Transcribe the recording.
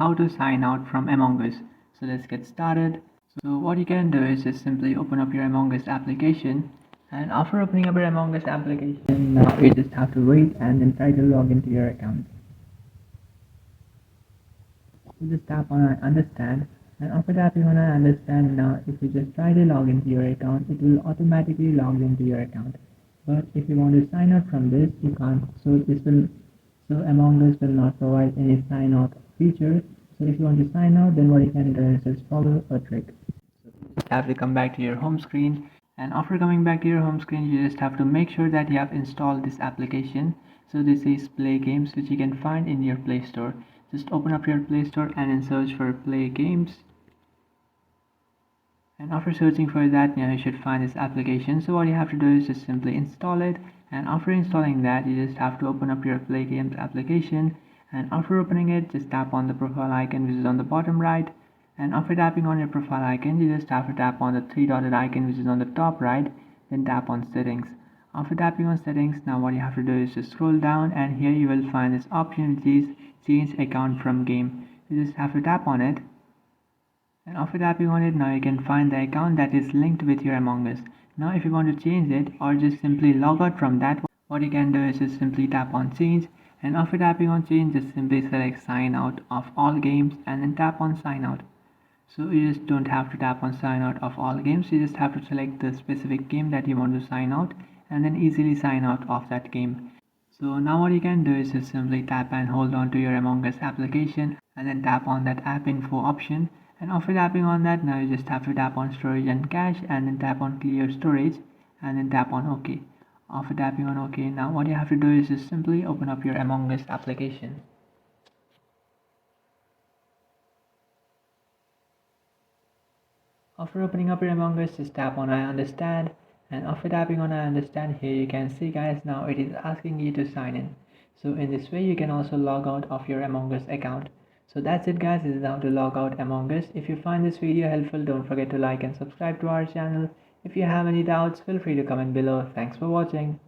how to sign out from Among Us. So let's get started. So what you can do is just simply open up your Among Us application, and after opening up your Among Us application, now you just have to wait and then try to log into your account. You just tap on I understand, and after tapping on I understand, now if you just try to log into your account, it will automatically log into your account. But if you want to sign out from this, you can't. So Among Us will not provide any sign out feature. So if you want to sign out, then what you can do is just follow a trick. So you just have to come back to your home screen, and after coming back to your home screen, you just have to make sure that you have installed this application. So this is Play Games, which you can find in your Play Store. Just open up your Play Store and then search for Play Games. And after searching for that, now you should find this application. So what you have to do is just simply install it, and after installing that, you just have to open up your Play Games application, and after opening it, just tap on the profile icon which is on the bottom right, and after tapping on your profile icon, you just have to tap on the three dotted icon which is on the top right, then tap on settings. After tapping on settings, now what you have to do is just scroll down, and here you will find this option which is change account from game. You just have to tap on it, and after tapping on it, now you can find the account that is linked with your Among Us. Now if you want to change it or just simply log out from that, what you can do is just simply tap on change, and after tapping on change, just simply select sign out of all games and then tap on sign out. So you just don't have to tap on sign out of all games, you just have to select the specific game that you want to sign out and then easily sign out of that game. So now what you can do is just simply tap and hold on to your Among Us application and then tap on that app info option, and after tapping on that, now you just have to tap on storage and cache and then tap on clear storage and then tap on OK. After tapping on OK, now what you have to do is just simply open up your Among Us application. After opening up your Among Us, just tap on I understand, and after tapping on I understand, here you can see guys, now it is asking you to sign in. So in this way you can also log out of your Among Us account. So that's it guys, this is how to log out Among Us. If you find this video helpful, don't forget to like and subscribe to our channel. If you have any doubts, feel free to comment below. Thanks for watching.